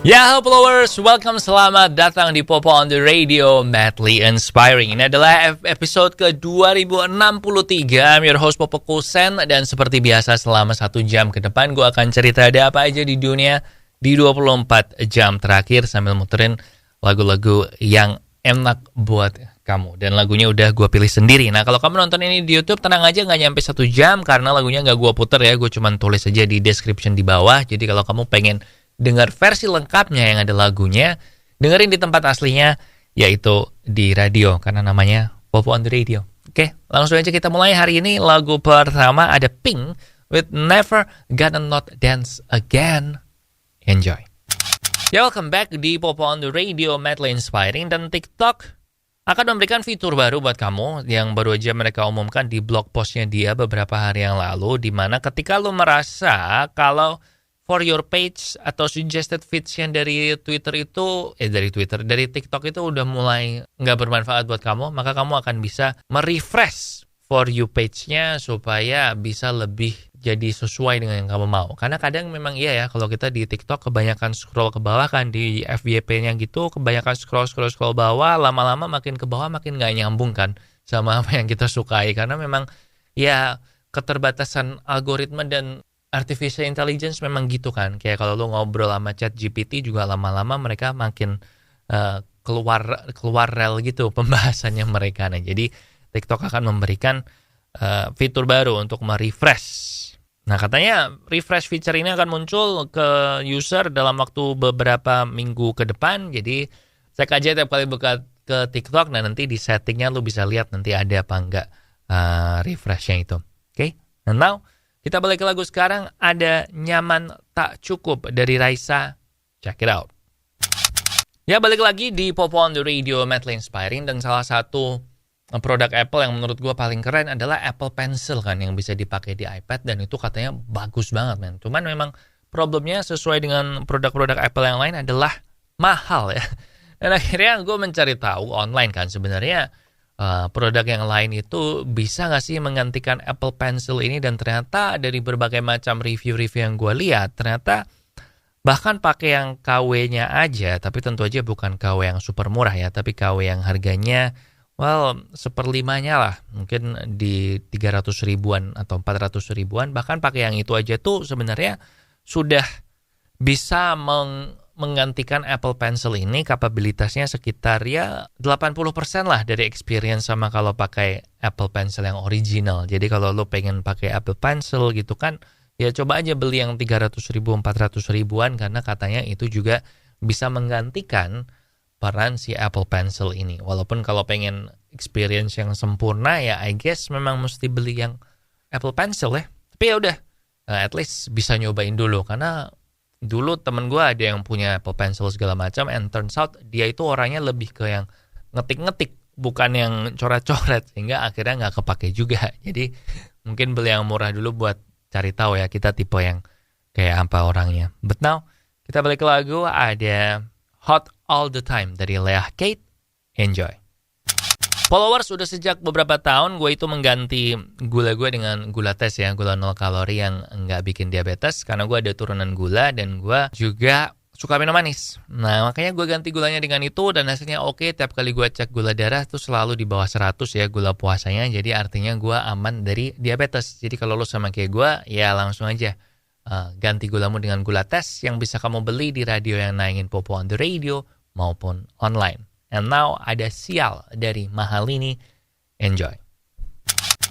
Ya, halo followers, welcome, selamat datang di Popo on the Radio, Madly Inspiring. Ini adalah episode ke-2063. I'm your host Popo Kusen, dan seperti biasa selama 1 jam ke depan gue akan cerita ada apa aja di dunia di 24 jam terakhir sambil muterin lagu-lagu yang enak buat kamu. Dan lagunya udah gue pilih sendiri. Nah, kalau kamu nonton ini di YouTube, tenang aja, gak nyampe 1 jam karena lagunya gak gue puter ya. Gue cuma tulis aja di description di bawah. Jadi kalau kamu pengen dengar versi lengkapnya yang ada lagunya, dengerin di tempat aslinya, yaitu di radio, karena namanya Popo on the Radio. Oke, langsung aja kita mulai hari ini. Lagu pertama ada Pink with Never Gonna Not Dance Again. Enjoy. Ya, welcome back di Popo on the Radio, Madly Inspiring. Dan TikTok akan memberikan fitur baru buat kamu yang baru aja mereka umumkan di blog postnya dia beberapa hari yang lalu, di mana ketika lo merasa kalau for your page atau suggested feeds yang dari Twitter itu, dari TikTok itu udah mulai nggak bermanfaat buat kamu, maka kamu akan bisa merefresh for you page-nya supaya bisa lebih jadi sesuai dengan yang kamu mau. Karena kadang memang iya ya, kalau kita di TikTok kebanyakan scroll ke bawah kan, di FYP-nya gitu, kebanyakan scroll bawah, lama-lama makin ke bawah makin nggak nyambung kan sama apa yang kita sukai. Karena memang ya keterbatasan algoritma dan artificial intelligence memang gitu kan. Kayak kalau lu ngobrol sama ChatGPT juga lama-lama mereka makin keluar rel gitu pembahasannya mereka. Nah, jadi TikTok akan memberikan fitur baru untuk merefresh. Nah, katanya refresh feature ini akan muncul ke user dalam waktu beberapa minggu ke depan. Jadi cek aja tiap kali buka ke TikTok. Nah, nanti di settingnya lu bisa lihat nanti ada apa enggak refreshnya itu. Oke? And now kita balik ke lagu sekarang, ada Nyaman Tak Cukup dari Raisa. Check it out. Ya, balik lagi di Popo on the Radio, Madly Inspiring. Dan salah satu produk Apple yang menurut gue paling keren adalah Apple Pencil kan, yang bisa dipakai di iPad. Dan itu katanya bagus banget, men. Cuman memang problemnya sesuai dengan produk-produk Apple yang lain adalah mahal ya. Dan akhirnya gue mencari tahu online kan, sebenarnya produk yang lain itu bisa nggak sih menggantikan Apple Pencil ini. Dan ternyata dari berbagai macam review-review yang gue lihat, ternyata bahkan pakai yang KW-nya aja, tapi tentu aja bukan KW yang super murah ya, tapi KW yang harganya seperlimanya lah, mungkin di 300 ribuan atau 400 ribuan, bahkan pakai yang itu aja tuh sebenarnya sudah bisa menggantikan Apple Pencil ini. Kapabilitasnya sekitar ya 80% lah dari experience sama kalau pakai Apple Pencil yang original. Jadi kalau lo pengen pakai Apple Pencil gitu kan, ya coba aja beli yang 300 ribu, 400 ribuan, karena katanya itu juga bisa menggantikan peran si Apple Pencil ini. Walaupun kalau pengen experience yang sempurna ya I guess memang mesti beli yang Apple Pencil ya. Tapi ya udah, at least bisa nyobain dulu, karena dulu temen gue ada yang punya Apple Pencil segala macam, and turns out dia itu orangnya lebih ke yang ngetik-ngetik, bukan yang coret-coret, sehingga akhirnya nggak kepake juga. Jadi mungkin beli yang murah dulu buat cari tahu ya kita tipe yang kayak apa orangnya. But now kita balik ke lagu, ada Hot All The Time dari Leah Kate. Enjoy. Followers, sudah sejak beberapa tahun gue itu mengganti gula gue dengan gula tes ya, gula 0 kalori yang nggak bikin diabetes, karena gue ada turunan gula dan gue juga suka minum manis. Nah, makanya gue ganti gulanya dengan itu, dan hasilnya oke. Tiap kali gue cek gula darah tuh selalu di bawah 100 ya gula puasanya, jadi artinya gue aman dari diabetes. Jadi kalau lo sama kayak gue, ya langsung aja ganti gulamu dengan gula tes yang bisa kamu beli di radio yang naingin Popo on the Radio maupun online. And now ada Sial dari Mahalini. Enjoy.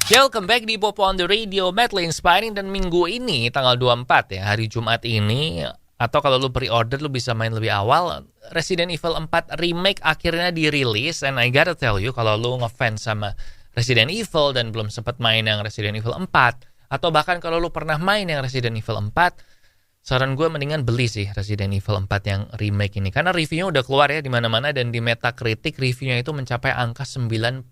Welcome back di Popo on the Radio, Madly Inspiring. Dan minggu ini tanggal 24 ya, hari Jumat ini, atau kalau lu pre-order lu bisa main lebih awal, Resident Evil 4 Remake akhirnya dirilis. And I gotta tell you, kalau lu ngefans sama Resident Evil dan belum sempat main yang Resident Evil 4, atau bahkan kalau lu pernah main yang Resident Evil 4, saran gue mendingan beli sih Resident Evil 4 yang remake ini. Karena reviewnya udah keluar ya di mana-mana, dan di Metacritic reviewnya itu mencapai angka 93.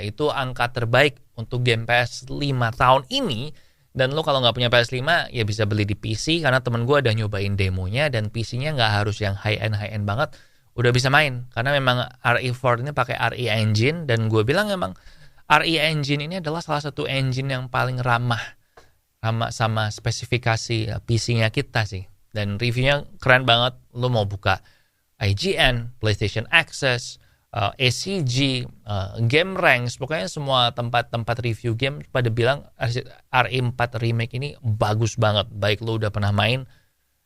Itu angka terbaik untuk game PS5 tahun ini. Dan lo kalau nggak punya PS5 ya bisa beli di PC, karena temen gue udah nyobain demonya, dan PC-nya nggak harus yang high-end banget, udah bisa main. Karena memang RE4 ini pakai RE Engine, dan gue bilang emang RE Engine ini adalah salah satu engine yang paling ramah sama spesifikasi PC-nya kita sih. dan reviewnya keren banget. Lo mau buka IGN, PlayStation Access, ACG, Game Ranks, pokoknya semua tempat-tempat review game pada bilang RE4 Remake ini bagus banget, baik lo udah pernah main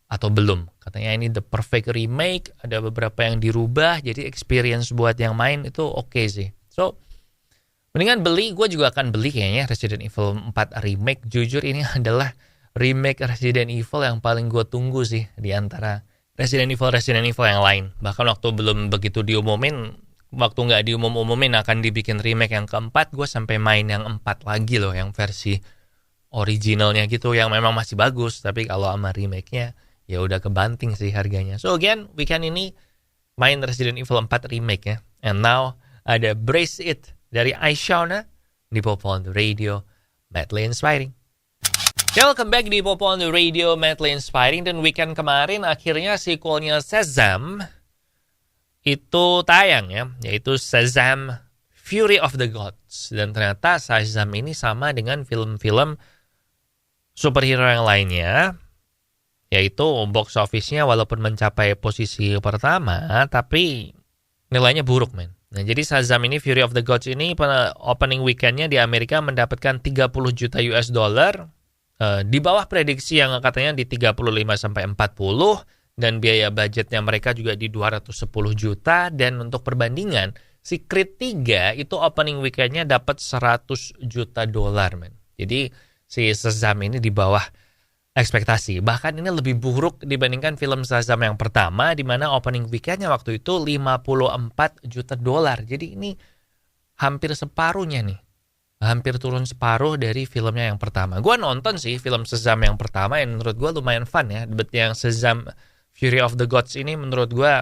atau belum. Katanya ini the perfect remake, ada beberapa yang dirubah, jadi experience buat yang main itu oke sih. So, mendingan beli, gue juga akan beli kayaknya Resident Evil 4 Remake. Jujur ini adalah remake Resident Evil yang paling gue tunggu sih di antara Resident Evil yang lain. Bahkan waktu belum begitu diumumin, waktu nggak diumumin akan dibikin remake yang keempat, gue sampai main yang 4 lagi loh, yang versi originalnya gitu, yang memang masih bagus. Tapi kalau sama remake-nya, ya udah kebanting sih harganya. So again, weekend ini main Resident Evil 4 Remake ya. And now ada Brace It dari Aishona di Popo on the Radio, Madly Inspiring. Ya, welcome back di Popo on the Radio, Madly Inspiring. Dan weekend kemarin akhirnya sequelnya Shazam itu tayang ya, yaitu Shazam Fury of the Gods. Dan ternyata Shazam ini sama dengan film-film superhero yang lainnya, yaitu box office-nya walaupun mencapai posisi pertama, tapi nilainya buruk, men. Nah, jadi Shazam ini, Fury of the Gods ini, opening weekend-nya di Amerika mendapatkan 30 juta US dollar, di bawah prediksi yang katanya di 35-40, dan biaya budgetnya mereka juga di 210 juta, dan untuk perbandingan, si Creed 3 itu opening weekend-nya dapat 100 juta dolar, men. Jadi, si Shazam ini di bawah ekspektasi. Bahkan ini lebih buruk dibandingkan film Shazam yang pertama, di mana opening weekend-nya waktu itu 54 juta dolar. Jadi ini hampir separuhnya nih. Hampir turun separuh dari filmnya yang pertama. Gue nonton sih film Shazam yang pertama, yang menurut gue lumayan fun ya. But yang Shazam Fury of the Gods ini menurut gue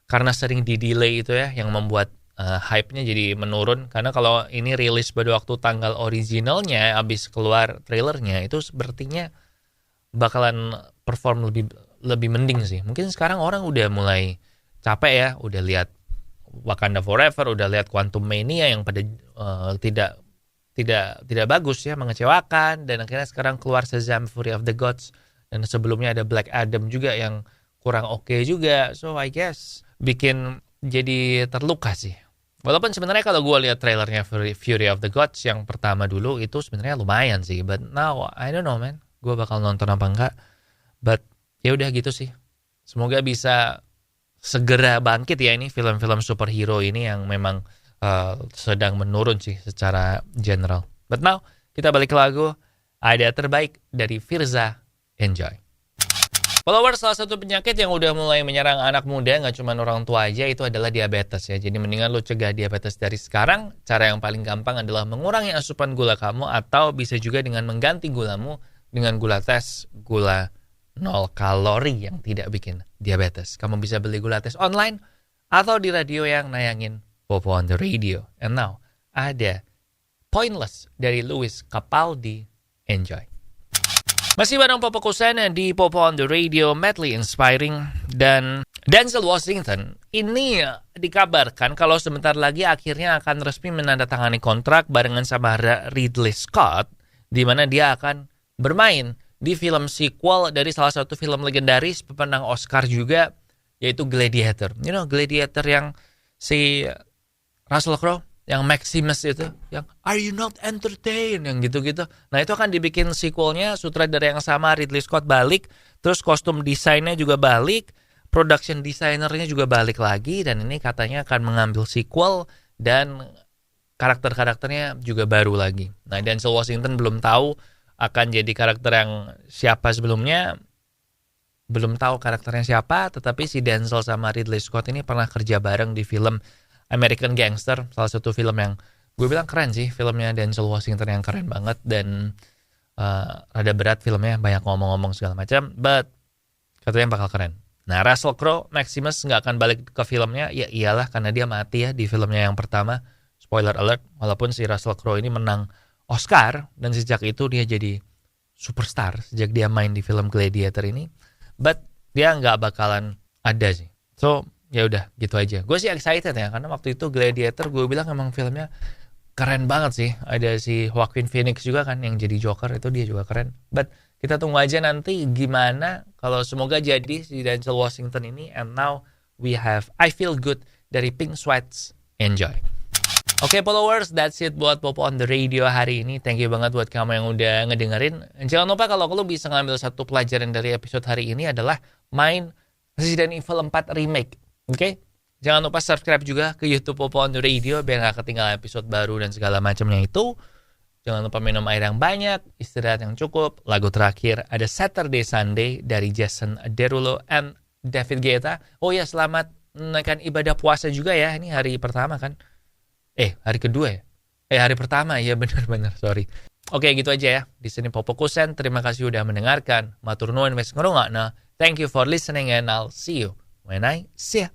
karena sering di-delay itu ya, yang membuat hype-nya jadi menurun. Karena kalau ini rilis pada waktu tanggal originalnya, abis keluar trailernya, itu sepertinya bakalan perform lebih mending sih. Mungkin sekarang orang udah mulai capek ya, udah lihat Wakanda Forever, udah lihat Quantum Mania yang pada tidak bagus ya, mengecewakan, dan akhirnya sekarang keluar Shazam Fury of the Gods, dan sebelumnya ada Black Adam juga yang kurang oke juga. So I guess bikin jadi terluka sih. Walaupun sebenarnya kalau gue lihat trailernya Fury of the Gods yang pertama dulu itu sebenarnya lumayan sih, but now I don't know, man, gue bakal nonton apa enggak. But ya udah gitu sih. Semoga bisa segera bangkit ya ini film-film superhero ini yang memang sedang menurun sih secara general. But now kita balik ke lagu, ada terbaik dari Firza. Enjoy. Followers, salah satu penyakit yang udah mulai menyerang anak muda, nggak cuma orang tua aja, itu adalah diabetes ya. Jadi mendingan lo cegah diabetes dari sekarang. Cara yang paling gampang adalah mengurangi asupan gula kamu, atau bisa juga dengan mengganti gulamu dengan gula tes, gula 0 kalori yang tidak bikin diabetes. Kamu bisa beli gula tes online atau di radio yang nayangin Popo on the Radio. And now, ada Pointless dari Lewis Capaldi. Enjoy. Masih bareng Popo Kusana di Popo on the Radio, Madly Inspiring. Dan Denzel Washington ini dikabarkan kalau sebentar lagi akhirnya akan resmi menandatangani kontrak barengan sama Ridley Scott, di mana dia akan bermain di film sequel dari salah satu film legendaris pemenang Oscar juga, yaitu Gladiator. You know, Gladiator yang si Russell Crowe, yang Maximus itu, yang Are You Not Entertained, yang gitu-gitu. Nah, itu akan dibikin sequelnya, sutradara yang sama, Ridley Scott balik, terus kostum desainnya juga balik, production designernya juga balik lagi, dan ini katanya akan mengambil sequel, dan karakter-karakternya juga baru lagi. Nah, Denzel Washington belum tahu akan jadi karakter yang siapa sebelumnya, belum tahu karakternya siapa, tetapi si Denzel sama Ridley Scott ini pernah kerja bareng di film American Gangster, salah satu film yang gue bilang keren sih, filmnya Denzel Washington yang keren banget, dan rada berat filmnya, banyak ngomong-ngomong segala macam, but katanya bakal keren. Nah, Russell Crowe, Maximus nggak akan balik ke filmnya, ya iyalah karena dia mati ya di filmnya yang pertama, spoiler alert, walaupun si Russell Crowe ini menang Oscar, dan sejak itu dia jadi superstar, sejak dia main di film Gladiator ini, but dia nggak bakalan ada sih. So, ya udah gitu aja. Gue sih excited ya, karena waktu itu Gladiator gue bilang emang filmnya keren banget sih. Ada si Joaquin Phoenix juga kan yang jadi Joker, itu dia juga keren. But kita tunggu aja nanti gimana Kalau semoga jadi si Denzel Washington ini. And now we have I Feel Good dari Pink Sweats. Enjoy. Oke followers, that's it buat Popo on the Radio hari ini. Thank you banget buat kamu yang udah ngedengerin. Jangan lupa kalau lo bisa ngambil satu pelajaran dari episode hari ini adalah main Resident Evil 4 Remake. Oke? Jangan lupa subscribe juga ke YouTube Popo on the Radio biar gak ketinggalan episode baru dan segala macamnya itu. Jangan lupa minum air yang banyak, istirahat yang cukup. Lagu terakhir ada Saturday Sunday dari Jason Derulo and David Guetta. Oh ya, selamat menaikkan ibadah puasa juga ya. Ini hari pertama kan? Hari kedua ya? Hari pertama ya, benar-benar, sorry. Oke, gitu aja ya. Di sini Popo Kusen, terima kasih udah mendengarkan. Matur nuwun wis ngrungokna. Thank you for listening and I'll see you when I see ya.